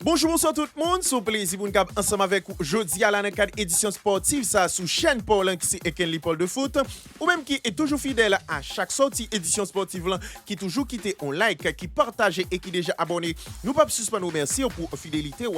Bonjour, bonsoir tout le monde. C'est un plaisir pour nous être ensemble avec vous jeudi à la cadre édition sportive ça sous chaîne Paul qui c'est Ken Paul de foot ou même qui est toujours fidèle à chaque sortie édition sportive là, qui toujours quitté on like, qui partage et qui déjà abonné. Nous pas suspendre merci pour fidélité ou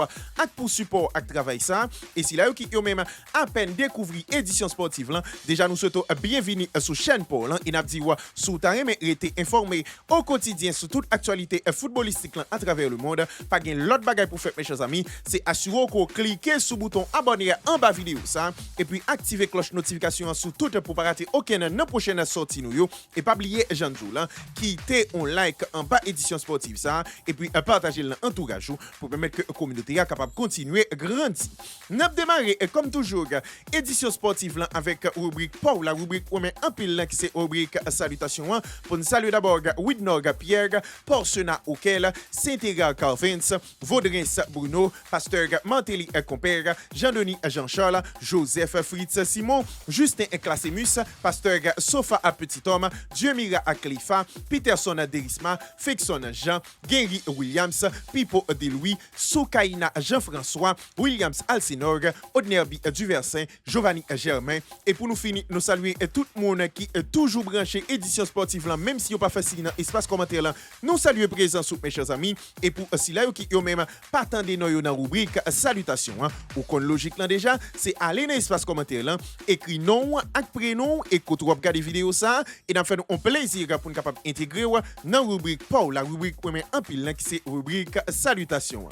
pour support à travail ça et si là qui même à peine découvrir édition sportive là, déjà nous souhaitons bienvenue sur chaîne Paul et n'a dit sous ta mais été informé au quotidien sur toute actualité footballistique là, à travers le monde. Pas gain l'autre bagaille pour faire mes chers amis, c'est assurer qu'on clique sur le bouton abonner en bas vidéo ça et puis activer cloche notification sur tout pour pas rater aucune prochaine sortie nous et pas oublier Jean-Jou là quitter on like en bas édition sportive ça et puis partager l'entourage pour permettre que la communauté est capable de continuer grandir. N'a démarré comme toujours édition sportive là avec rubrique Paul la rubrique où en pile qui c'est rubrique salutations pour nous saluer d'abord Widnog Pierre Porcena auquel Saint-Égal Calvins Vaudrens Bruno, Pasteur Mantelli Compère, Jean-Denis Jean-Charles, Joseph Fritz Simon, Justin Classemus, Pasteur Sofa à Petit Homme, Dieu-Mira Aklifa, Peterson Derisma, Fexon Jean, Gary Williams, Pipo Delouis, Soukaina Jean-François, Williams Alcinorg, Odnerbi Duversin, Giovanni Germain. Et pour nous finir, nous saluer tout le monde qui est toujours branché édition sportive là, même si vous pas fait signe dans espace commentaire là. Nous saluer présent sous mes chers amis et pour si là qui yo même pas attendez nous dans rubrique salutations ou qu'on logique là déjà c'est aller dans espace commentaire là écrit nom avec prénom et quand vous regardez vidéo ça et dans fait un plaisir pour nous capable intégrer dans rubrique Paul la rubrique premier en pile qui c'est rubrique salutations.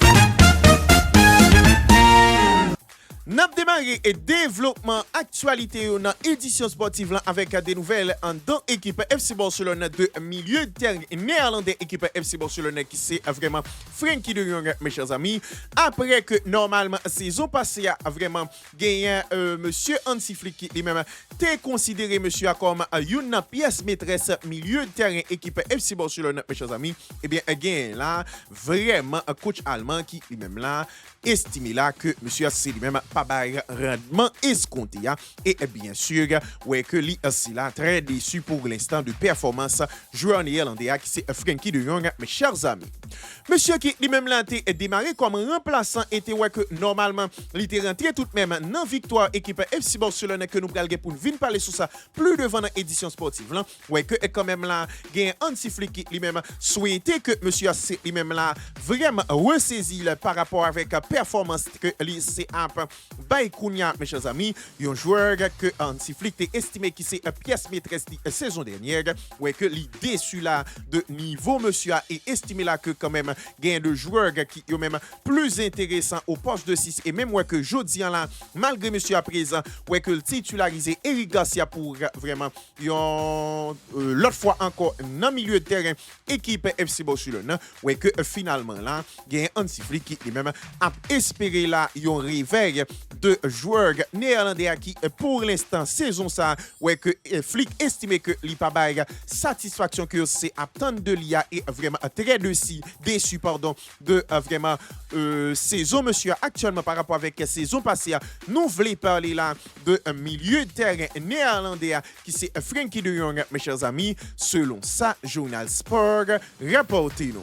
N'a démarré et développement actualité dans édition sportive là avec des nouvelles en dans équipe FC Barcelone de milieu de terrain néerlandais équipe FC Barcelone qui c'est vraiment Frenkie de Jong mes chers amis après que normalement saison passée a vraiment gagné monsieur Hansi Flick qui lui-même t'est considéré monsieur comme une pièce maîtresse milieu de terrain équipe FC Barcelone mes chers amis et bien gain là vraiment un coach allemand qui lui-même là estimé là que monsieur c'est lui-même pas bail rendement escompté et bien sûr ouais que lui c'est là très déçu pour l'instant de performance joueur néerlandais qui c'est Frenkie de Jong mes chers amis monsieur qui lui-même là été démarré comme remplaçant était ouais que normalement il était rentré tout de même dans victoire équipe FC Barcelone que nous pral pour venir parler sur ça plus devant dans édition sportive là ouais que quand même là gain Hansi Flick qui lui-même souhaité que monsieur c'est lui-même là vraiment ressaisi par rapport avec performance que lui c'est Baïkounia, mes chers amis, un joueur que Hansi Flick a estimé qui c'est une pièce maîtresse la saison dernière, ouais que l'idée déçu là de niveau monsieur a estimé là que quand même gain de joueurs qui sont même plus intéressants au poste de 6 et même ouais que jodi là malgré monsieur à présent ouais que le titularisé Eric Garcia pour vraiment l'autre fois encore dans milieu de terrain équipe FC Barcelone ouais que finalement là gain Hansi Flick qui lui-même a espéré là un réveil de joueurs néerlandais qui pour l'instant saison ça ouais que Flick estimé que li pa bay satisfaction que c'est attendre de l'IA et vraiment très déçu pardon de vraiment saison monsieur actuellement par rapport avec saison passée nous voulons parler là de un milieu de terrain néerlandais qui c'est Frenkie de Jong mes chers amis selon ça journal Sport rapporté nous.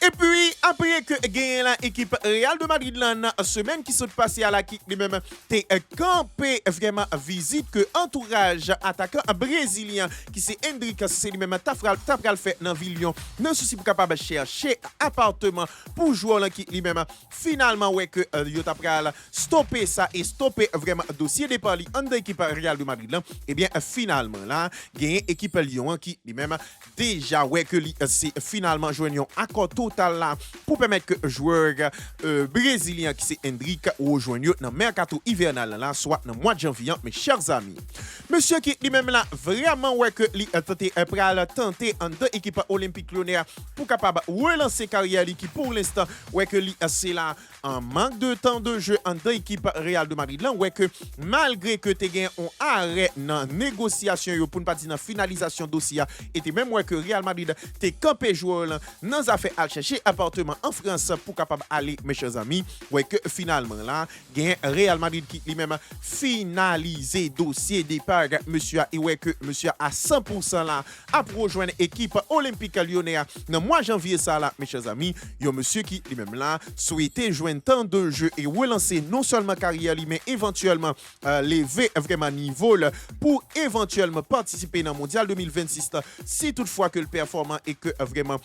Et puis, après que gagne l'équipe Real de Madrid la semaine qui s'est passée à la qui lui-même t'es campé vraiment visite que entourage attaquant brésilien qui c'est Hendrik c'est lui-même tapral fait dans Villion non souci pour capable chercher appartement pour jouer là qui lui-même finalement ouais que yo tapral stopper ça et stopper vraiment dossier départ li en équipe Real de Madrid là et bien finalement là gagne équipe Lyon qui lui-même déjà ouais que c'est finalement joignons accord total là pour permettre que joueur brésilien qui c'est Hendrik rejoigne dans mercato hivernal là soit dans mois de janvier mes chers amis monsieur qui lui même là vraiment ouais que li tenter en deux équipes olympiques lyonnais pour capable relancer carrière qui pour l'instant ouais que li c'est là en manque de temps de jeu en deux équipes Real de Madrid là ouais que malgré que tu gain on arrêt dans négociation pour ne pas dire dans finalisation dossier et même ouais que Real Madrid t'es campé joueur dans affaire à chercher appartement directement en France pour capable aller, mes chers amis. Ouais, que finalement là, gagne Real Madrid qui lui-même finalisé dossier départ, monsieur, et ouais, que monsieur à 100% là, a rejoindre l'équipe Olympique Lyonnais dans mois janvier ça là, mes chers amis. Yon monsieur qui lui-même là souhaitait joindre tant de jeux et relancer non seulement carrière mais éventuellement lever vraiment niveau là, pour éventuellement participer dans le mondial 2026 si toutefois que le performant et que vraiment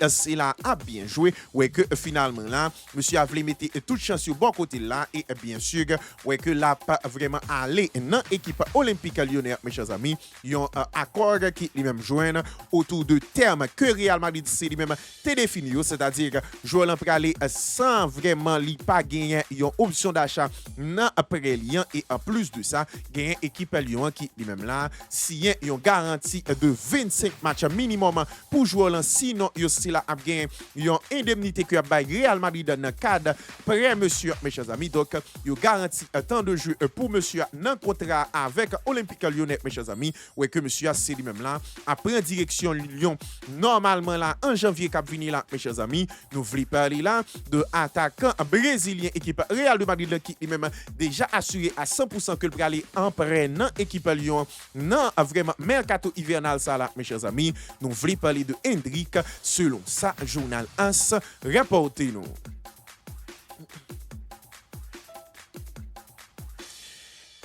c'est là a bien joué ouais que finalement là monsieur a voulu mettre toute chance sur bon côté là et bien sûr ouais que là pas vraiment aller dans l'équipe Olympique Lyonnais mes chers amis yon accord qui lui-même joindre autour de termes que Real Madrid c'est lui-même te défini c'est-à-dire joueur l'empralé sans vraiment li pas gagner une option d'achat dans après Lyon et en plus de ça gagner équipe Lyon qui lui-même là signé une garantie de 25 matchs minimum pour jouer là sinon yo si là a gagné une indemnité que ba Real Madrid dans cadre prêt monsieur mes chers amis donc yo garantie temps de jeu pour monsieur dans contrat avec Olympique Lyonnais mes chers amis ouais que monsieur c'est lui-même là après direction Lyon normalement là en janvier cap venir là mes chers amis nous voulons parler là de attaquant brésilien équipe Real de Madrid qui lui-même déjà assuré à 100% que le aller en prêt dans équipe Lyon non vraiment mercato hivernal ça là mes chers amis nous voulons parler de Hendrick selon ça journal AS rapportez nous.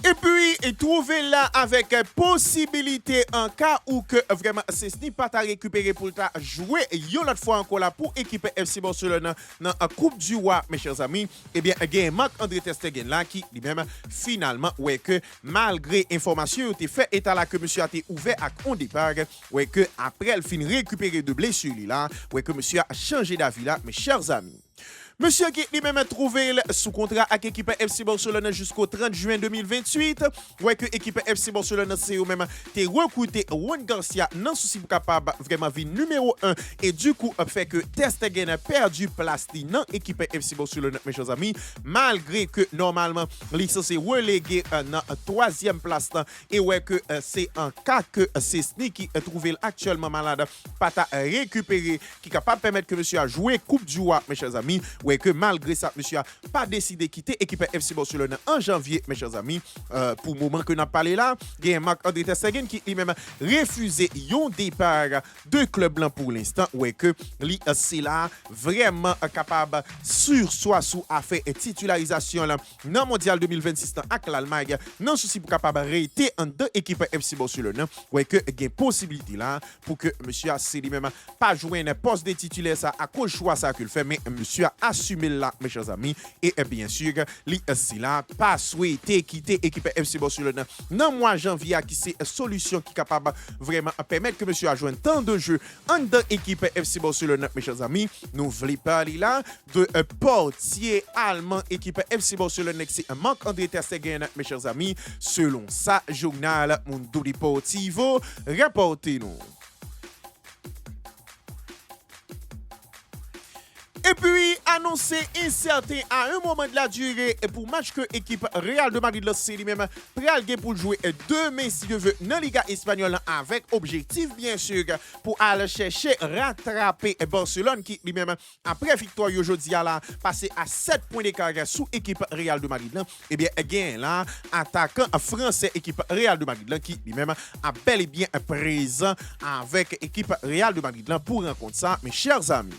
Et puis, trouver là avec possibilité en cas où que vraiment c'est pas à récupérer pour ta jouer une autre fois encore là pour équiper FC Barcelone dans la Coupe du Roi, mes chers amis. Eh bien, il y a Marc-André ter Stegen là qui lui-même finalement ouais que malgré information il fait état là que monsieur a été ouvert à un départ ouais que après il finit récupérer de blessures là ouais que monsieur a changé d'avis là mes chers amis. Monsieur qui lui-même trouvé sous contrat avec l'équipe FC Barcelone jusqu'au 30 juin 2028. Ouais que l'équipe FC Barcelone c'est eux-mêmes t'es recruté Juan Garcia non souci pour capable vraiment vie numéro 1 et du coup fait que ter Stegen a perdu place dans l'équipe FC Barcelone mes chers amis malgré que normalement il est relégué dans troisième place et ouais que c'est un cas que c'est Sneaky trouvé actuellement malade pas à récupérer qui capable permettre que monsieur a joué Coupe du Roi mes chers amis. Ouais que malgré ça monsieur a pas décidé de quitter l'équipe FC Barcelone en janvier mes chers amis pour le moment que nous parlé là il y a Marc-André ter Stegen qui lui-même refusé un départ de club blanc pour l'instant ouais que lui c'est là vraiment capable sur soi sous affaire et titularisation là dans mondial 2026 avec l'Allemagne non souci pour capable arrêter en deux équipes FC Barcelone ouais que il y a possibilité là pour que monsieur a c'est lui-même pas jouer un poste de titulaire ça à cause choix ça qu'il fait mais monsieur a assumer là mes chers amis et bien sûr li si là pas souhaité quitter équipe FC Barcelone dans mois janvier qui c'est solution qui capable vraiment permettre que monsieur a joué tant de jeux en dans équipe FC Barcelone mes chers amis nous voulons parler là de portier allemand équipe FC Barcelone c'est Marc-André ter Stegen mes chers amis selon ça journal Mundo Deportivo rapportez-nous. Et puis, annoncé incertain à un moment de la durée pour match que l'équipe Real de Madrid c'est lui-même prêt pour jouer demain si Dieu veut dans Liga espagnole avec objectif bien sûr pour aller chercher rattraper Barcelone qui lui-même après victoire aujourd'hui là passé à 7 points d'écart sous équipe Real de Madrid. Et bien gain là attaquant français équipe Real de Madrid qui lui-même a bel et bien présent avec équipe Real de Madrid pour rencontrer ça mes chers amis.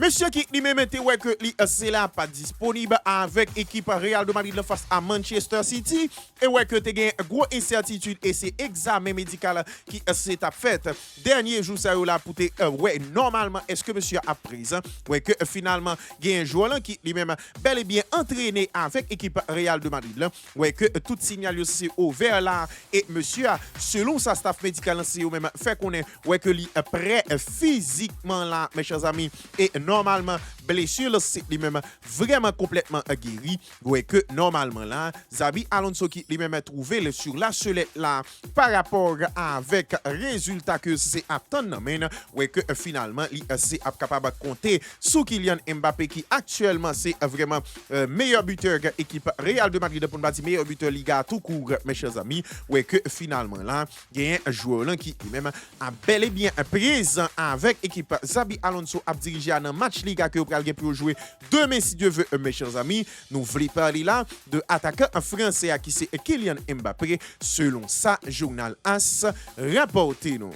Monsieur qui lui-même était ouais que c'est là pas disponible avec équipe Real de Madrid face à Manchester City et ouais que tu as une grosse incertitude et c'est examen médical qui s'est fait dernier jour ça là pour ouais normalement est-ce que monsieur a présent ouais que finalement il y a un joueur qui lui-même bel et bien entraîné avec équipe Real de Madrid ouais que tout signal aussi ouvert là et monsieur selon sa staff médical c'est même fait qu'on est ouais que lui prêt physiquement là mes chers amis et normalement blessure c'est lui-même vraiment complètement guéri ouais que normalement là Xabi Alonso qui lui-même trouvé sur la sellette là par rapport avec résultat que c'est attendre mais ouais que finalement il c'est capable de compter sur Kylian Mbappé qui actuellement c'est vraiment meilleur buteur équipe Real de Madrid pour ne pas dire meilleur buteur Liga tout court mes chers amis ouais que finalement là il y a un joueur là qui lui-même a bel et bien présent avec équipe Xabi Alonso a dirigé dans match Liga que pral gen pour jouer demain si Dieu veut mes chers amis. Nous voulons parler là de attaquant français qui c'est Kylian Mbappé selon ça journal AS rapporté nous.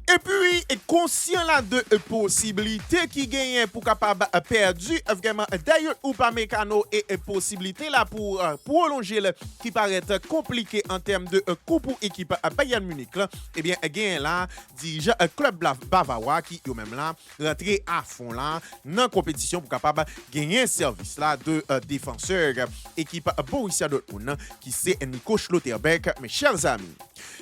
Et puis, conscient là de possibilités qui gagnent pour capable perdu vraiment d'ailleurs ou pas mécano et possibilité là pour prolonger le qui paraît compliqué en termes de coup pour équipe Bayern Munich là, et bien gagne là dirigeant club bavarois qui eux même là rentrer à fond là dans compétition pour capable gagner service là de défenseur équipe Borussia Dortmund qui c'est Nico Schlotterbeck mes chers amis.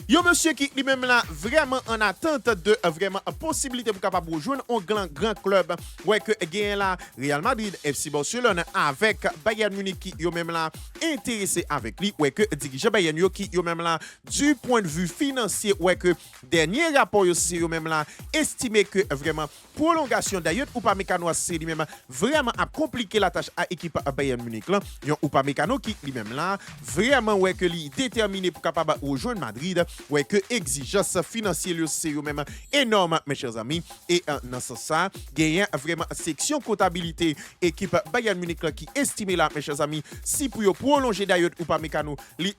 Yo monsieur qui lui-même là vraiment en attente de vraiment possibilité pour capable rejoindre un grand club ouais que gagne là Real Madrid, FC Barcelone avec Bayern Munich qui yo même là intéressé avec lui ouais que dirigeant Bayern yo qui yo même là du point de vue financier ouais que dernier rapport yo c'est yo même là estimé que vraiment prolongation d'ailleurs ou pas mécano c'est lui-même vraiment a compliqué la tâche à équipe Bayern Munich là yon ou pas mécano qui lui-même là vraiment ouais que lui déterminé pour capable rejoindre Madrid ouais que exigence financière c'est eux même énorme mes chers amis et dans ce sens gagne vraiment section comptabilité équipe Bayern Munich là, qui estime là mes chers amis si pour yo prolonger d'ailleurs ou pas mécano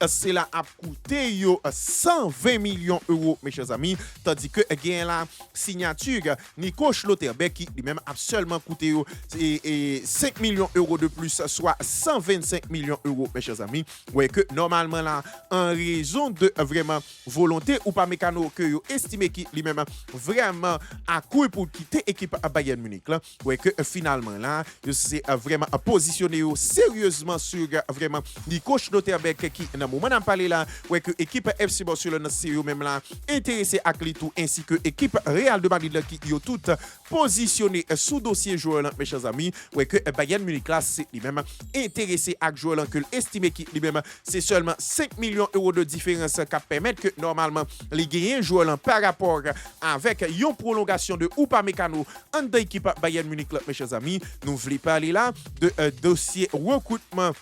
c'est là a coûté yo 120 millions d'euros mes chers amis tandis que gagne la signature Nico Schlotterbeck qui lui-même a seulement coûté yo 5 millions d'euros de plus soit 125 millions d'euros mes chers amis ouais que normalement là en raison de vraiment volonté ou pas mécano que yo estimé qui lui-même vraiment à coup pour quitter équipe à Bayern Munich là ouais que finalement là c'est vraiment positionné sérieusement sur vraiment Nico Schlotterbeck qui dans moment d'en parler là ouais que équipe FC Barcelone c'est eux même là intéressé à tout ainsi que équipe Real de Madrid là, qui yo tout positionné sous dossier joueur là mes chers amis ouais que Bayern Munich là c'est lui-même intéressé à joueur là que estimé qui lui-même c'est seulement 5 millions d'euros de différence qui permettent que normalement les gagnants joueurs là par rapport avec une prolongation de Upamecano en équipe Bayern Munich là, mes chers amis nous voulons parler là de dossier recrutement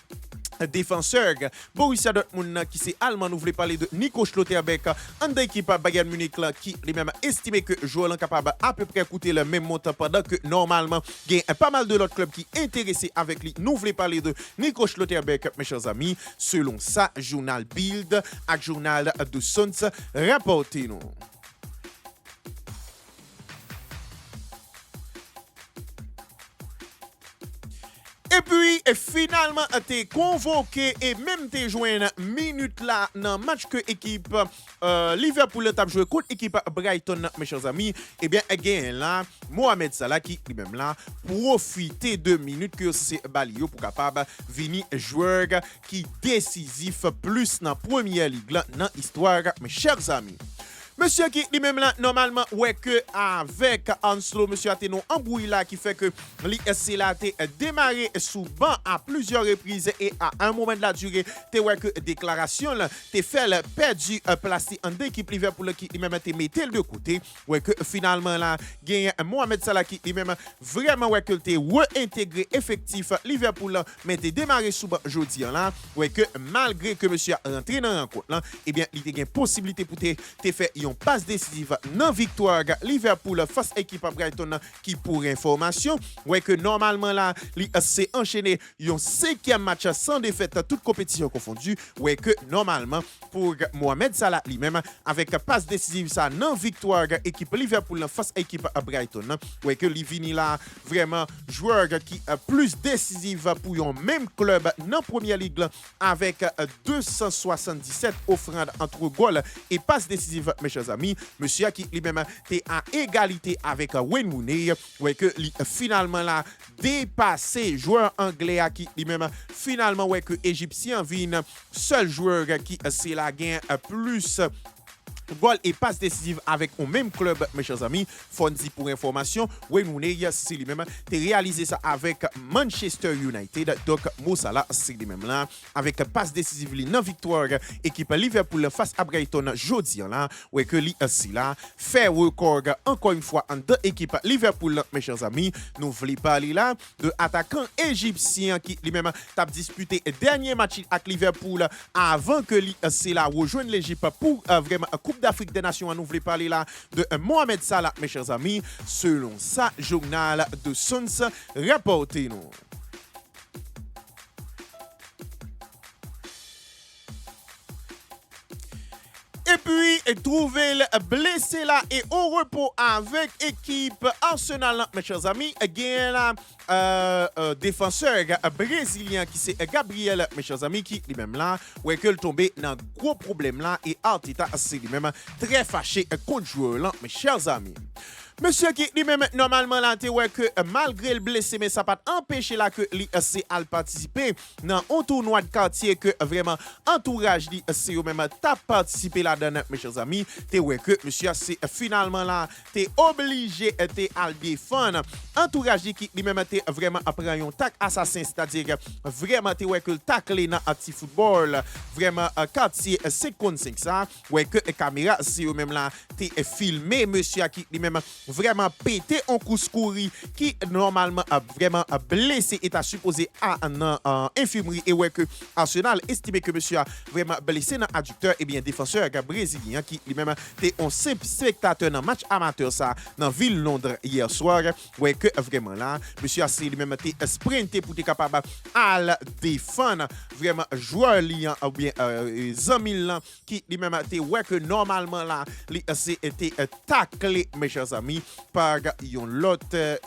défenseur Borussia Dortmund qui c'est allemand nous voulons parler de Nico Schlotterbeck en équipe Bayern Munich là, qui lui-même estimé que joueur capable à peu près coûter le même montant pendant que normalement il y a pas mal de l'autre club qui intéressé avec lui nous voulons parler de Nico Schlotterbeck mes chers amis selon ça journal Bild et journal de Sons rapporté nous. Et puis, finalement, t'es convoqué et même t'es joué une minute là dans le match que équipe Liverpool t'a joué contre équipe Brighton, mes chers amis. Eh bien, again là, Mohamed Salah qui lui-même là, profiter de minutes que c'est Balio pour capable venir joueur qui décisif plus dans la première ligue là, dans l'histoire, mes chers amis. Monsieur qui lui-même là, normalement, ouais que avec Anslo, monsieur a été embrouillé là qui fait que l'ISC là a démarré sous banc à plusieurs reprises et à un moment de la durée, t'es ouais que déclaration là, t'es fait perdu placé en équipe Liverpool qui lui-même t'es metté de côté, ouais que finalement là, gagne Mohamed Salah qui lui-même vraiment ouais que t'es réintégré effectif Liverpool mais t'es démarré sous banc jeudi là, ouais que malgré que monsieur a rentré dans la rencontre là, eh bien il y a une possibilité pour t'es fait une passe décisive dans victoire Liverpool face à équipe Brighton qui pour information ouais que normalement là c'est enchaîné un 5e match sans défaite toute compétition confondue ouais que normalement pour Mohamed Salah lui-même avec passe décisive ça dans victoire équipe Liverpool face à équipe Brighton ouais que Livini là vraiment joueur qui plus décisif pour un même club dans première ligue avec 277 offrandes entre goal et passe décisive mes chers amis monsieur qui lui-même était à égalité avec Wayne Rooney ouais que finalement là dépassé joueur anglais qui lui-même finalement ouais que égyptien vient seul joueur qui c'est la gain plus goal et passe décisive avec un même club, mes chers amis. Fonzi pour information, Wayne Rooney, c'est lui-même, t'es réalisé ça avec Manchester United. Donc, Moussala, c'est lui-même là, avec passe décisive, dans victoire, équipe Liverpool face à Brighton, jeudi là, ouais que li aussi là, fait record encore une fois en deux équipes Liverpool, mes chers amis. Nous voulons parler là de attaquant égyptien qui lui-même t'a disputé dernier match avec Liverpool avant que li c'est là rejoindre l'Égypte pour vraiment Coupe d'Afrique des Nations. Nous voulons parler là de Mohamed Salah, mes chers amis, selon ça journal de Suns rapporté nous. Et puis, trouver le blessé là et au repos avec équipe Arsenal, mes chers amis. Il y a un défenseur brésilien qui c'est Gabriel, mes chers amis, qui lui-même là, ouais, que tombé dans un gros problème là et Arteta, c'est lui-même très fâché contre joueur là, mes chers amis. Monsieur qui lui-même normalement là ouais que malgré le blessé mais ça pas empêché là que lui c'est à participer dans un tournoi de quartier que vraiment entourage lui c'est eux même t'a participé là-dedans mes chers amis t'es ouais que monsieur c'est finalement là t'es obligé t'es à le défendre entourage qui lui-même t'es vraiment après un tac assassin c'est-à-dire vraiment t'es ouais que le tacle dans anti football vraiment quartier 55 ça ouais que caméra c'est eux même là t'es filmé monsieur qui lui-même vraiment pété en couscouri qui normalement a vraiment blessé et a supposé à un infirmerie et ouais que Arsenal estimé que monsieur a vraiment blessé dans adducteur et bien défenseur brésilien qui lui-même était un simple spectateur dans match amateur ça dans ville Londres hier soir ouais que vraiment là monsieur a lui-même été sprinté pour être capable à défendre vraiment joueur liant ou bien Zamil qui lui-même était ouais que normalement là c'est été taclé mes chers amis par un l'autre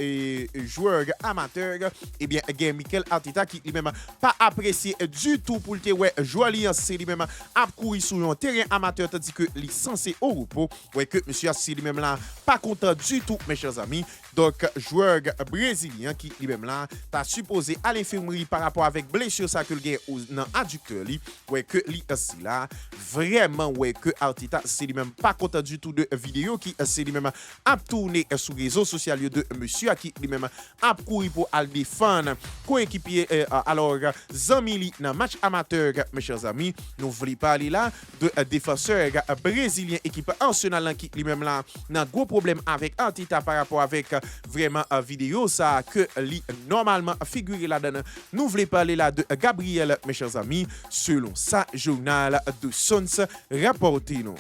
joueur amateur et bien Mikel Arteta qui lui-même pas apprécié du tout pour le ouais joueur c'est lui-même a couru sur un terrain amateur tandis que il censé au repos ouais que monsieur c'est lui-même là pas content du tout mes chers amis. Donc joueur brésilien qui lui-même là t'a supposé à l'infirmerie par rapport avec blessure ça que le gars dans adducteur li ouais que li aussi là vraiment ouais que Arteta c'est lui-même pas content du tout de vidéo qui c'est lui-même a tourné sur les réseaux sociaux de monsieur qui lui-même a couru pour aller défendre coéquipier alors Zamili dans match amateur mes chers amis. Nous voulons parler là de défenseur brésilien équipe Arsenal qui lui-même là n'a gros problème avec Arteta par rapport avec vraiment vidéo ça que li normalement figuré là-dedans. Nous voulons parler là de Gabriel mes chers amis selon ça journal de Suns rapporté nous.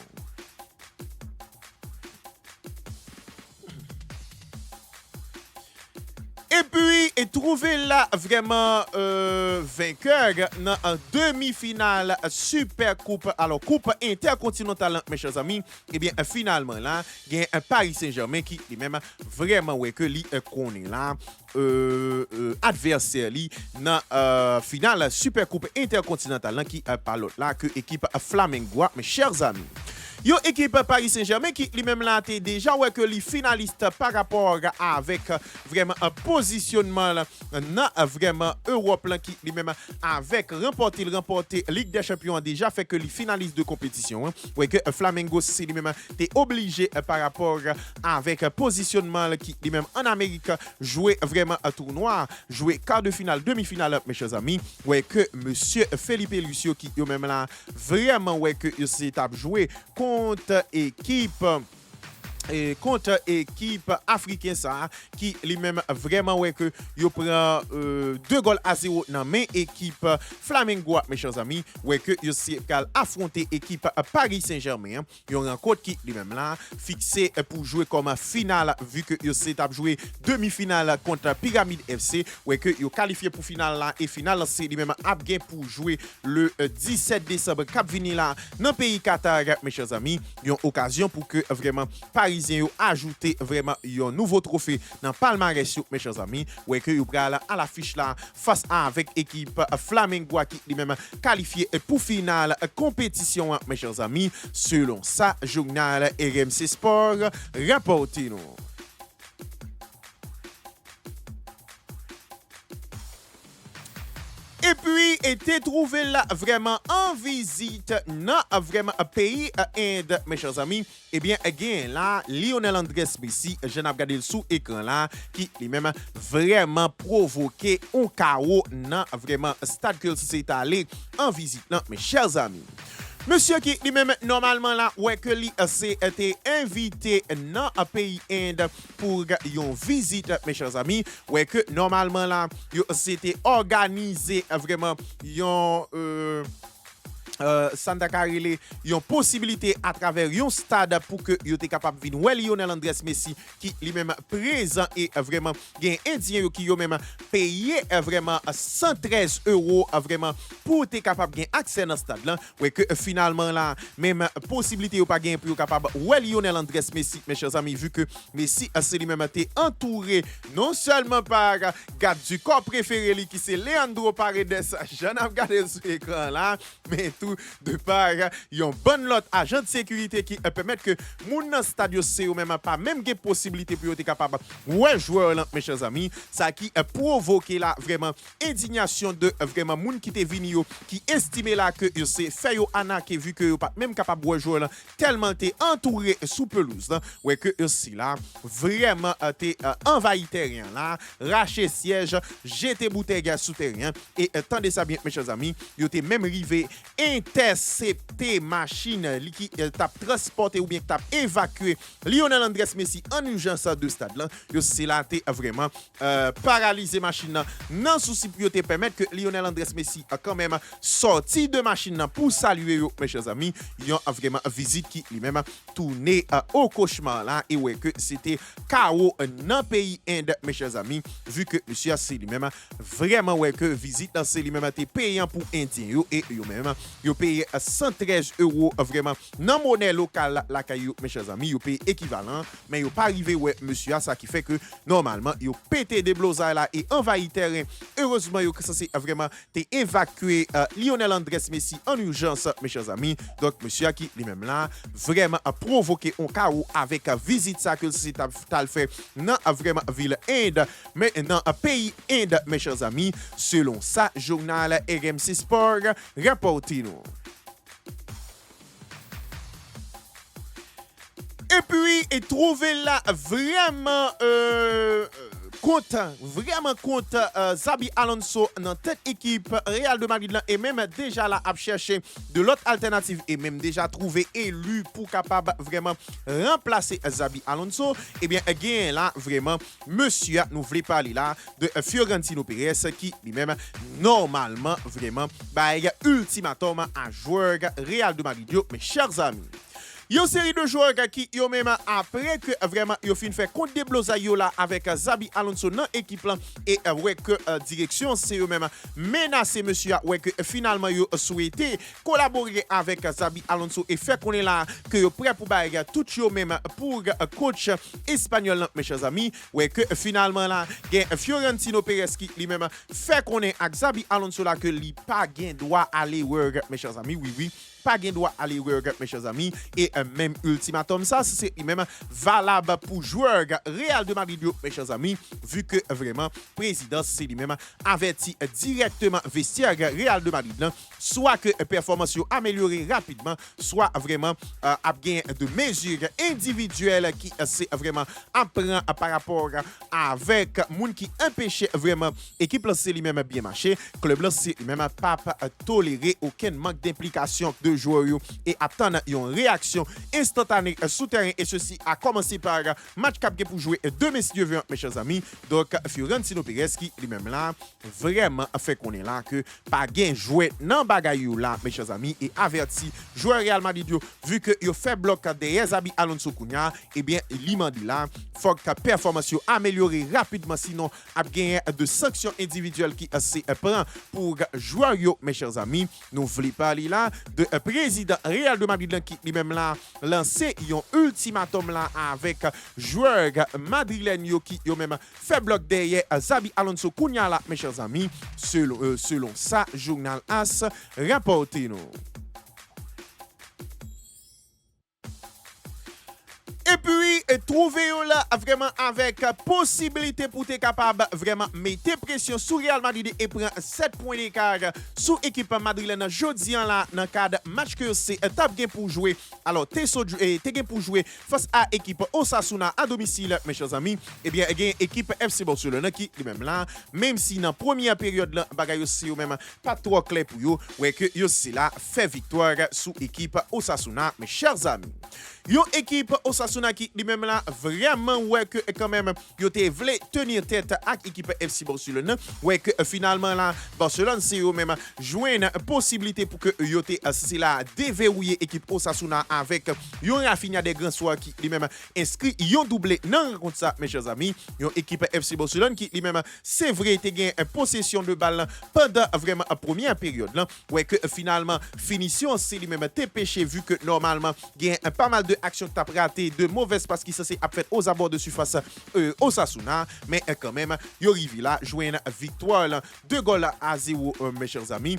Et puis, et trouver là vraiment vainqueur dans une demi-finale Super Coupe, alors Coupe intercontinentale, mes chers amis. Et bien, finalement là, il y a un Paris Saint-Germain qui lui-même vraiment ouais que lui connaît là. Adversaire li dans finale Super Coupe intercontinentale qui par l'autre là que équipe Flamengo mes chers amis. Yo équipe Paris Saint-Germain qui lui-même là était déjà ouais que les finalistes par rapport avec vraiment un positionnement là, dans vraiment Europe là, qui lui-même avec remporté Ligue des Champions déjà fait que les finalistes de compétition ouais que Flamengo c'est lui-même était obligé par rapport avec positionnement là, qui lui-même en Amérique jouer vraiment un tournoi jouer quart de finale demi-finale mes chers amis ouais que monsieur Felipe Lucio qui lui même là vraiment ouais que s'est joué contre équipe africaine ça qui lui-même vraiment ouais que yo prend 2-0 dans main équipe Flamengo mes chers amis ouais que yo s'est affronter équipe Paris Saint-Germain yo rencontre qui lui-même là fixé pour jouer comme finale vu que yo s'est joué demi-finale contre Pyramide FC ouais que yo qualifié pour finale là et finale c'est lui-même a gain pour jouer le 17 décembre cap vini là dans pays Qatar mes chers amis une occasion pour que vraiment Parisien yo ajouté vraiment un nouveau trophée dans palmarès mes chers amis ouais que yo pral à l'affiche là face avec équipe Flamengo qui lui-même qualifié pour finale compétition mes chers amis selon ça journal RMC Sport rapporté nous. Et puis, puis était trouvé là vraiment en visite dans vraiment un pays Inde, mes chers amis. Eh bien, again, là, Lionel Andrés Messi, je n'ai regardé le sous écran là, qui lui-même vraiment provoqué un chaos dans vraiment stade que c'est allé en visite là, mes chers amis. Monsieur qui lui-même normalement là ouais que lui s'est été invité dans un pays Inde pour une visite mes chers amis ouais que normalement là c'était organisé vraiment Santa Carile une possibilité à travers un stade pour que yo te capable venir ouais Lionel Andrés Messi qui lui-même présent et vraiment gain indien qui yo même payé vraiment 113 € vraiment pour te capable gain accès dans stade là ouais que finalement là même possibilité ou pas gain pour capable ouais Lionel Andrés Messi mes chers amis vu que Messi c'est lui-même été entouré non seulement par gars du corps préféré qui c'est Leandro Paredes j'en ai regardé sur l'écran là mais de part yon bonne lot agent de sécurité qui permettent que moun dans stade c'est ou même pas même des possibilités pour être capable ouais joueur là mes chers amis ça qui provoqué là vraiment indignation de vraiment moun qui te vini yo qui estimé là que yo c'est fait yo anaké vu que yo pas même capable ouais joueur là tellement t'es entouré sous pelouse là ouais que aussi là vraiment t'es envahi terrain là raché siège jeté bouteille sous terrain et tendez ça bien mes chers amis yo t'es même rivé intercepter machine qui t'a transporté ou bien t'a évacué Lionel Andrés Messi en urgence de stade là yo c'est là t'es vraiment paralysé machine non souci pour te permettre que Lionel Andrés Messi a quand même sorti de machine pour saluer yo, mes chers amis yon a vraiment visite qui lui-même tourné au cauchemar là et ouais que c'était chaos dans pays Inde mes chers amis vu que monsieur c'est lui-même vraiment ouais que visite là c'est lui-même t'es payant pour indien yo et yo même yo payé 113 € vraiment dans monnaie locale la caillou mes chers amis yo payé équivalent mais yo pas arrivé ouais monsieur ça qui fait que normalement yo pété des blosailles là et envahi terrain heureusement yo que ça c'est vraiment t'es évacué Lionel Andrés Messi en urgence mes chers amis donc monsieur qui lui-même là vraiment a provoqué un chaos avec visite ça que c'est t'al fait dans vraiment ville Inde mais dans un pays Inde mes chers amis selon ça journal RMC Sport Rapportino. Et puis, et trouver là vraiment vraiment content Xabi Alonso dans tête équipe Real de Madrid là, et même déjà là à chercher de l'autre alternative et même déjà trouvé élu pour capable vraiment remplacer Xabi Alonso et bien again là vraiment monsieur nous voulons parler là de Florentino Pérez qui lui-même normalement vraiment bail ultimatum à joueur Real de Madrid mes chers amis. Une série de joueurs qui yo même après que vraiment yo fin fait compte des blosailles là avec Xabi Alonso dans équipe là et ouais que direction c'est eux même menacé monsieur ouais que finalement yo souhaité collaborer avec Xabi Alonso et fait qu'on est là que yo prêt pour bailler tout yo même pour coach espagnol mes chers amis ouais que finalement là gain Florentino Pérez qui lui-même fait qu'on est avec Xabi Alonso là que lui pas gain droit aller work mes chers amis oui pas gain droit aller work mes chers amis et même ultimatum ça c'est même valable pour joueur Real de Madrid mes chers amis vu que vraiment président c'est lui-même averti directement vestiaire Real de Madrid soit que performance améliorée rapidement soit vraiment a gain de mesures individuelles qui c'est vraiment apprend par rapport avec moun qui empêchait vraiment équipe là c'est lui-même bien marché club là c'est lui-même pas tolérer aucun manque d'implication de joueurs et attendre une réaction instantanée souterrain et ceci a commencé par match cap pour jouer deux messieurs mes chers amis donc Florentino Pérez qui lui-même là vraiment fait qu'on est là que pas gain jouer dans bagaille là mes chers amis et averti joueur Real Madrid vu que il fait bloc derrière Xabi Alonso Cunha et bien l'imandi là faut que performance améliorée rapidement sinon a gain de sanctions individuelles qui se prend pour joueur mes chers amis nous voulons parler là de président Real de Madrid qui lui-même là lancé un ultimatum là avec joueur madrilène qui yo même fait bloc derrière Xabi Alonso Cunha là mes chers amis selon ça journal AS rapporté nous. Et puis trouvé là vraiment avec possibilité pour être capable vraiment mettre pression sur Real Madrid et prendre 7 points d'écart sous équipe madrilène jeudi là dans le cadre match que c'est tape game pour jouer. Alors t'es game pour jouer face à équipe Osasuna à domicile mes chers amis. Eh bien équipe FC Barcelone qui lui-même là même si dans première période là bagaille aussi même pas trop clair pour yo ouais que yo c'est là fait victoire sous équipe Osasuna mes chers amis. Yo équipe Osasuna qui lui-même là vraiment ouais que quand même yo te voulait tenir tête avec équipe FC Barcelone ouais que finalement là Barcelone c'est eux même joindre possibilité pour que yo te c'est là déverrouiller équipe Osasuna avec yo Rafinha des grands soirs qui lui-même inscrit yo doublé dans rencontre ça mes chers amis yo équipe FC Barcelone qui lui-même c'est vrai te gain possession de balle pendant vraiment première période là ouais que finalement finition c'est lui-même te péché vu que normalement gain pas mal de actions que t'as raté de mauvaises passes qui se sont faites aux abords de surface Osasuna mais quand même yo arrivé là jouer une victoire là, 2-0 mes chers amis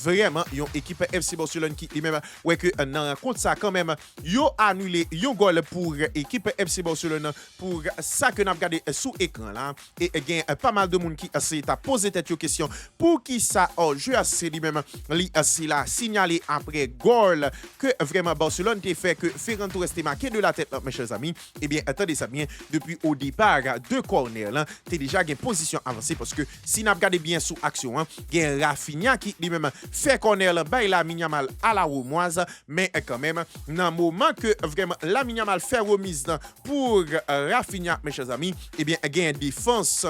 vraiment yon équipe FC Barcelone qui lui-même ouais que dans contre ça quand même yo annulé yon goal pour équipe FC Barcelone pour ça que n'a regardé sous écran là et gain pas mal de monde qui t'a posé cette question pour qui ça jeu assez lui-même li c'est là signalé après goal que vraiment Barcelone t'a fait que Ferran Torres était marqué de la tête mes chers amis. Eh bien attendez ça bien depuis au départ de corner là t'es déjà une position avancée parce que si n'a regardé bien sous action hein gain Rafinha qui lui-même fait corner là bail la Yamal à la remoise mais quand même dans moment que vraiment la Yamal fait remise pour Rafinha mes chers amis eh bien gain défense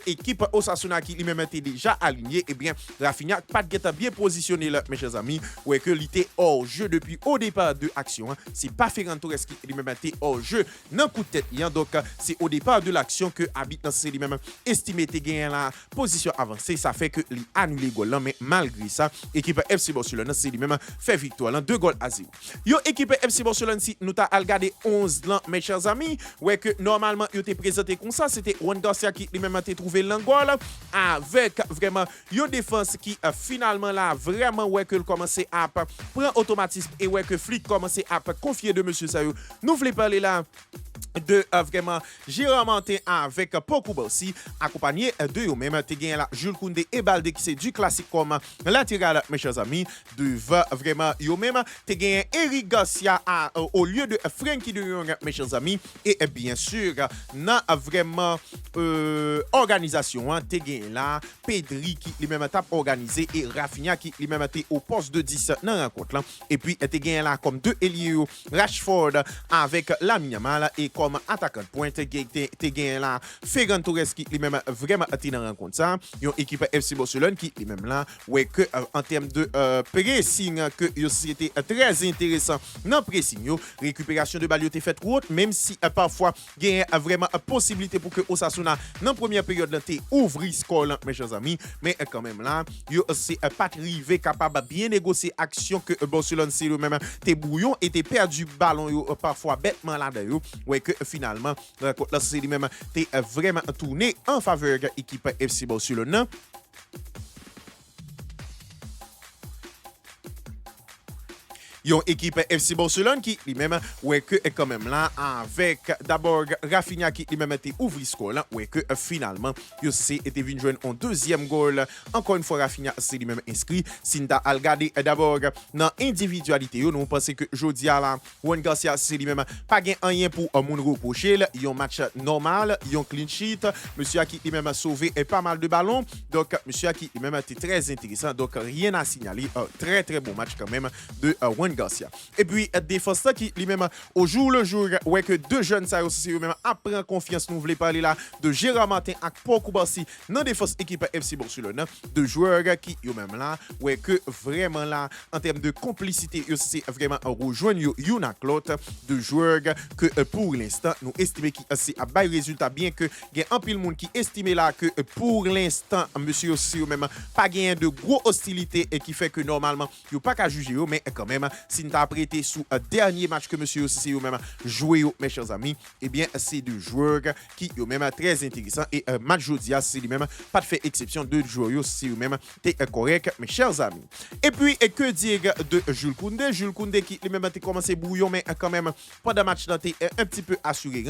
équipe Osasuna qui lui-même était déjà aligné eh bien Rafinha pas de bien positionné là mes chers amis ouais que il était hors jeu depuis au départ de action hein. C'est pas Ferran Torres qui lui-même était hors jeu dans coup de tête hein. Donc c'est au départ de l'action que habite dans c'est lui-même estimé te gagner la position avancée ça fait que il annulé goal là mais malgré ça équipe FC Barcelone c'est lui-même fait victoire là 2-0. Yo équipe FC Barcelone si nous t'a regardé 11 là mes chers amis ouais que normalement yo t'es présenté comme ça c'était Juan Garcia qui lui-même a trouvé l'angola avec vraiment yo défense qui finalement là vraiment ouais que commencer à prendre automatisme et ouais que Flick commencer à confier de monsieur Sayo nous voulons parler là de vraiment Jérôme Martin avec Pogba aussi accompagné de eux-mêmes te gagne là Jules Koundé et Balde qui c'est du classique comme latéral mes chers amis devant vraiment eux-mêmes te gagne Eric Garcia au lieu de Frenkie de Jong mes chers amis et bien sûr dans vraiment organisation te gagne là Pedri qui lui-même t'a organisé et Rafinha qui lui-même était au poste de 10 dans la rencontre là et puis te gagne là comme deux ailiers Rashford avec Lamine Yamal et comme attaquant de pointe te gagne là Ferran Torres qui lui-même vraiment été dans rencontre ça une équipe FC Barcelone qui lui-même là ouais que en termes de pressing que c'était très intéressant dans pressing yo récupération de balle était faite haute même si parfois gagne vraiment possibilité pour que Osasuna dans première période là t'es ouvrir score là, mes chers amis mais quand même là yo c'est pas arrivé capable bien négocier action que Barcelone c'est lui-même t'es brouillon et t'es perdu ballon yo parfois bêtement là dedans ouais que finalement là c'est lui-même t'es vraiment tourné en faveur de l'équipe FC Barcelone. Yon équipe FC Barcelone qui lui-même ouais que quand même là avec d'abord Rafinha qui lui-même était ouvri score là ouais que finalement yo c'est était venu joindre un deuxième goal encore une fois Rafinha c'est lui-même inscrit Sinda Algade d'abord dans individualité yo nous pensons que jodi là Juan Garcia c'est lui-même pas gain rien pour moun reprocher yon match normal yon clean sheet monsieur qui lui-même sauvé pas mal de ballons donc monsieur qui lui-même était très intéressant donc rien à signaler très très bon match quand même de Juan Garcia. Et puis défense qui lui-même au jour le jour ouais que deux jeunes ça aussi eux-même apprend confiance nous voulons parler là de Jérôme Martin et Pogba aussi dans défense équipe FC Barcelone de joueurs qui eux-même là ouais que vraiment là en termes de complicité c'est vraiment rejoindre Yuna Clot de joueurs que pour l'instant nous estimons qui c'est à bail résultat bien que il y a un pile monde qui estime là que pour l'instant monsieur aussi eux-même pas gain de gros hostilité et qui fait que normalement il pas qu'à juger mais quand même si nous avons prêté sous dernier match que monsieur aussi même joué, mes chers amis, eh bien, c'est deux joueurs qui sont même très intéressants. Et match jeudi, c'est lui-même, pas de fait exception, deux joueurs, c'est lui-même, t'es correct, mes chers amis. Et puis, que dire de Jules Koundé? Jules Koundé qui lui-même a commencé bouillon, mais quand même, pendant le match, t'es un petit peu assuré.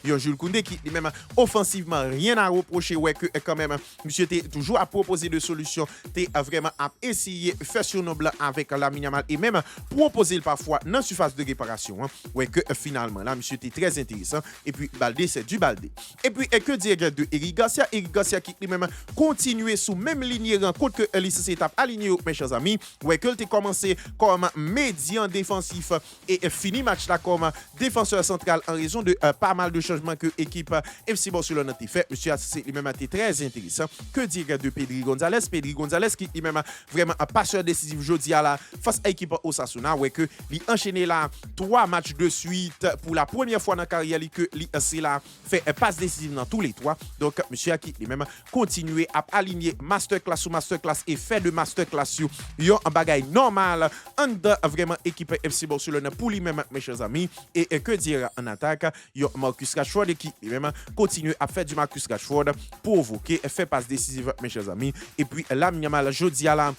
Il y a Jules Koundé qui lui-même, offensivement, rien à reprocher, ouais, que quand même, monsieur t'es toujours à proposer de solutions, t'es vraiment à essayer de faire sur nos blancs avec la Yamal et même proposer parfois dans la surface de réparation. Ouais, que finalement, là, monsieur t'es très intéressant. Et puis, Baldé, c'est du Baldé. Et puis, que dire de Eric Garcia? Eric Garcia qui lui-même continuer sous même ligne rencontre que l'ICC est aligné, mes chers amis. Ouais, que tu commencé comme médian défensif et fini match là comme défenseur central en raison de pas mal de changements que l'équipe FC Barcelone a fait. Monsieur c'est lui-même été très intéressant. Que dire de Pedri Gonzalez? Pedri Gonzalez qui lui-même vraiment un passeur décisif jeudi à la face à l'équipe Osasuna. Ouais, que il enchaîné là 3 matchs de suite pour la première fois dans la carrière que c'est là fait passe décisive dans tous les 3. Donc monsieur qui lui-même continuer à aligner masterclass ou masterclass et fait de masterclass yo un bagage normal en vraiment équipe FC Barcelone pour lui-même mes chers amis. Et que dire en attaque, yo Marcus Rashford qui lui-même continue à faire du Marcus Rashford provoquer fait passe décisive mes chers amis. Et puis là Yamal jeudi à la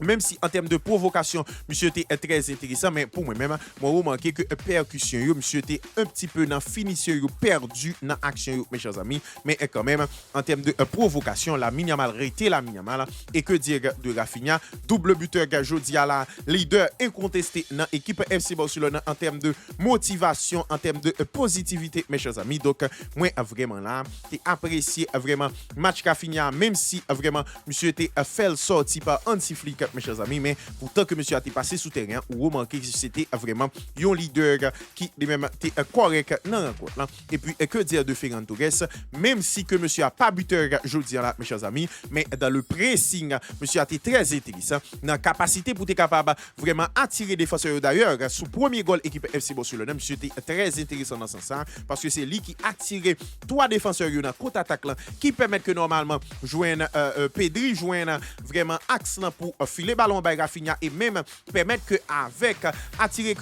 même si en termes de provocation, monsieur était très intéressant, mais pour moi-même, moi, j'ai remarqué que percussion, monsieur était un petit peu dans finition, perdu dans action, mes chers amis. Mais quand même, en termes de provocation, la Yamal rété la Yamal. Et que dire de Rafinha, double buteur jeudi à la leader incontesté dans l'équipe FC Barcelone en termes de motivation, en termes de positivité, mes chers amis. Donc, moi, vraiment là, j'ai apprécié vraiment match Rafinha, même si vraiment, monsieur était fait le sorti par anti-flic, mes chers amis, mais pourtant que monsieur a été passé sous terrain, ou remarqué que c'était vraiment un leader qui lui-même était correct dans la rencontre. Et puis, que dire de Ferran Torres, même si que monsieur a pas buteur jeudi là, mes chers amis, mais dans le pressing, monsieur a été très intéressant, dans la capacité pour être capable vraiment attirer des défenseurs d'ailleurs, sous premier goal équipe FC Barcelone, monsieur était très intéressant dans ce sens, parce que c'est lui qui attirait 3 défenseurs dans la contre-attaque qui permettent que normalement, joindre Pedri, joindre vraiment axe pour filer ballon by Rafinha et même permettre que avec attirer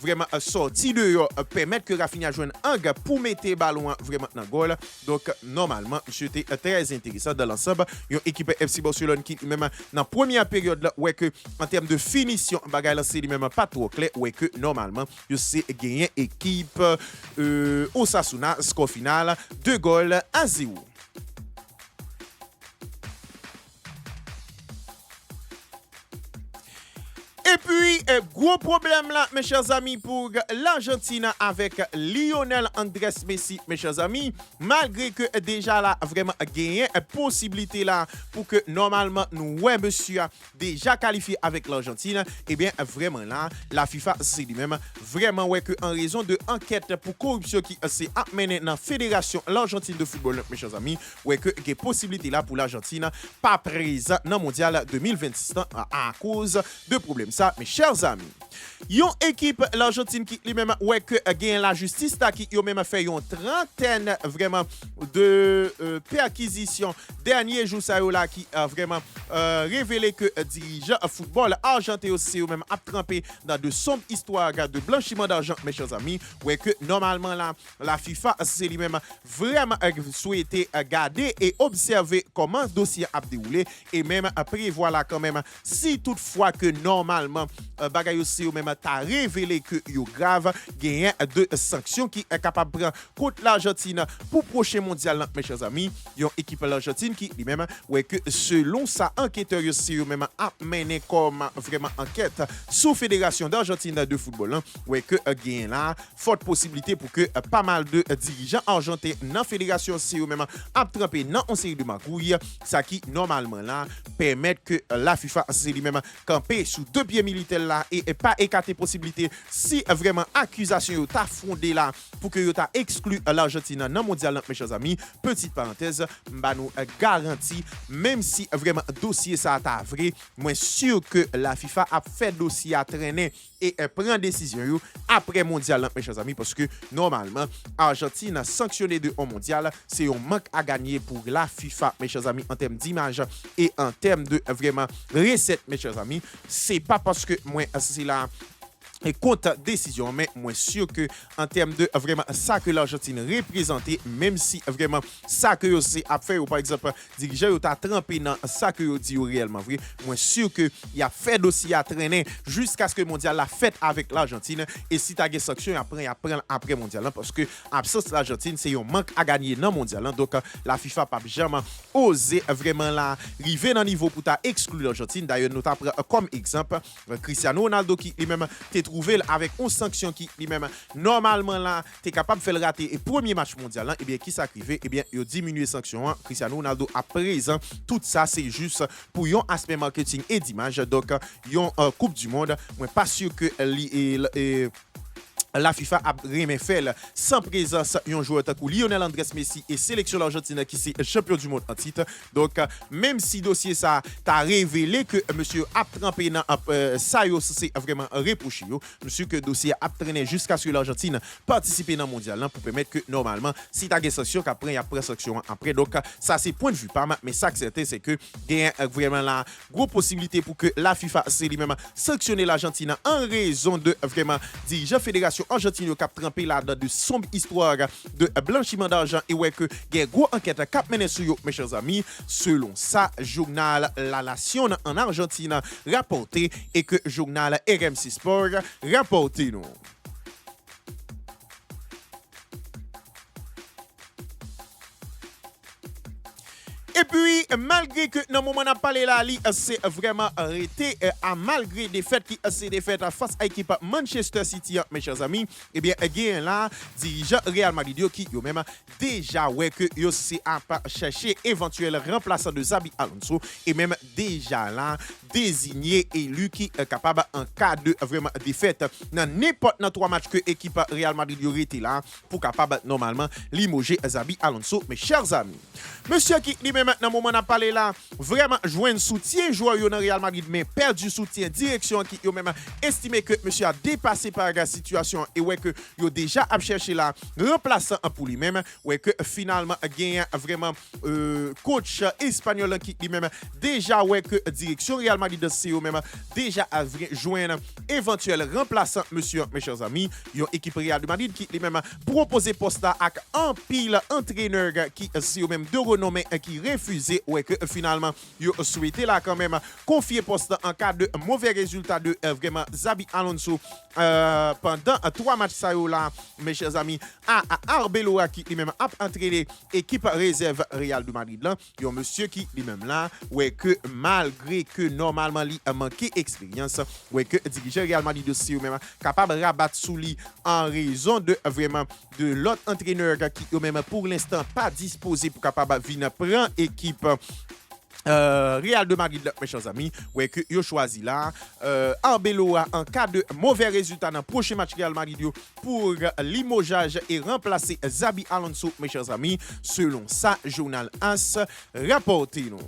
vraiment sorti de permettre que Rafinha joigne un gars pour mettre ballon vraiment dans goal. Donc normalement c'était très intéressant dans l'ensemble. Une équipe FC Barcelone qui même dans première période là ouais que en termes de finition bagay là c'est même pas trop clair ouais que normalement c'est gagner équipe Osasuna score final 2-0. Et puis, gros problème là, mes chers amis, pour l'Argentine avec Lionel Andrés Messi, mes chers amis, malgré que déjà là, vraiment gagné possibilité là pour que normalement nous, ouais, monsieur, a déjà qualifié avec l'Argentine, et bien vraiment là, la FIFA, c'est lui-même, vraiment, ouais, que en raison de enquête pour corruption qui s'est amenée dans la Fédération l'Argentine de football, mes chers amis, ouais, que il y a possibilité là pour l'Argentine, pas présent dans le mondial 2026 à cause de problèmes. Ça, mes chers amis, yon équipe l'Argentine qui lui-même ouais que gagne la justice là qui yo même fait une trentaine vraiment de perquisitions dernier jour ça là qui a vraiment révélé que dirigeant football argentin aussi même a trempé dans de sombres histoires de blanchiment d'argent mes chers amis ouais que normalement là la FIFA c'est lui-même vraiment souhaité garder et observer comment ce dossier a déroulé et même prévoir là quand même si toutefois que normalement bagay aussi ou même t'a révélé que yo grave gain de sanctions qui est capable de prendre contre l'Argentine pour prochain mondial mes chers amis yon équipe l'Argentine qui lui-même ouais que selon sa enquêteur aussi ou même a mené comme vraiment enquête sous fédération d'Argentine de football ouais que gain là forte possibilité pour que pas mal de dirigeants argentins dans fédération aussi ou même a trempé dans une série de magouilles ça qui normalement là permettre que la FIFA c'est lui-même camper sous 2 pieds militaires là et pas écarter possibilité si vraiment accusation yo t'a fondé là pour que yo t'a exclu l'Argentine dans mondial mes chers amis petite parenthèse m'a nous garantie même si vraiment dossier ça t'a vrai moi sûr que la FIFA a fait dossier à traîner et prend décision yo après mondial mes chers amis parce que normalement Argentine sanctionné de au mondial c'est un manque à gagner pour la FIFA mes chers amis en termes d'image et en termes de vraiment recette mes chers amis c'est pas parce que moi, c'est là. Et compte décision, mais moi sûr que en termes de vraiment ça que l'Argentine représente, même si vraiment ça que vous c'est à faire, ou par exemple, dirigeant a trempé dans ça que vous dit réellement vrai, moi sûr que il a fait dossier à traîner jusqu'à ce que le mondial l'a fait avec l'Argentine. Et si tu as des sanctions, après mondial, parce que absence de l'Argentine, c'est un manque à gagner dans le mondial. Donc la FIFA n'a jamais osé vraiment la arriver dans le niveau pour exclure l'Argentine. D'ailleurs, nous avons comme exemple Cristiano Ronaldo qui lui-même trouvé avec une sanction qui lui-même normalement là t'es capable de faire le rater et premier match mondial là, et bien qui s'arrive et bien il a diminué sanction hein. Cristiano Ronaldo à présent tout ça c'est juste pour un aspect marketing et d'image donc yon coupe du monde moi pas sûr que la FIFA a remis fait sans présence un joueur comme Lionel Andrés Messi et sélection l'Argentine qui c'est champion du monde en titre. Donc même si dossier ça t'a révélé que monsieur a trempé dans ça c'est vraiment reproché monsieur que dossier a traîné jusqu'à ce que l'Argentine participe dans le mondial pour permettre que normalement si tu as des sanctions qu'après il y a après sanction après donc ça c'est point de vue pas mais ça certain c'est que il y a vraiment la grosse possibilité pour que la FIFA c'est lui-même sanctionner l'Argentine en raison de vraiment dirigeant fédération Argentine qui a trempé là dans de sombres histoires de blanchiment d'argent et ouais que il y a une grosse enquête qui a mené sur eux, mes chers amis. Selon ça, journal La Nation en Argentine rapporté et que journal RMC Sport rapporté nous. Et puis, malgré que dans le moment où on a parlé là, c'est vraiment arrêté, malgré des fêtes qui c'est des fêtes face à l'équipe Manchester City, mes chers amis, eh bien, il y a là, dirigeant Real Madrid qui ont même déjà ouais que yo c'est à chercher éventuel remplaçant de Xabi Alonso et même déjà là désigné élu qui est capable en cas de vraiment défaite dans n'importe dans 3 matchs que l'équipe Real Madrid aurait été là pour capable normalement limoger Xabi Alonso, mes chers amis. Monsieur qui lui-même maintenant moment n'a parlé là vraiment joindre soutien joueur dans Real Madrid mais perdu soutien direction qui yo même estimé que monsieur a dépassé par la situation et ouais que yo déjà a cherché là remplaçant pour lui-même ouais que finalement gagne vraiment coach espagnol qui lui-même déjà ouais que direction Real Madrid c'est même déjà a joindre éventuel remplaçant monsieur mes chers amis une équipe Real Madrid qui lui-même proposé poste à un pile entraîneur qui c'est même de renommée qui refusé ouais que finalement yo souhaité là quand même confier poste en cas de mauvais résultat de vraiment Xabi Alonso pendant 3 matchs ça là mes chers amis à Arbeloa qui lui-même a entraîné équipe réserve Real de Madrid là yo monsieur qui lui-même là ouais que malgré que normalement il a manqué expérience ouais que dirigeant Real Madrid aussi même capable rabattre sous lui en raison de vraiment de l'autre entraîneur qui même pour l'instant pas disposé pour capable venir prendre équipe Real de Madrid, mes chers amis, ouais que yo choisi là Arbeloa en cas de mauvais résultat dans le prochain match Real Madrid pour limogeage et remplacer Xabi Alonso, mes chers amis, selon ça journal AS rapporté nous.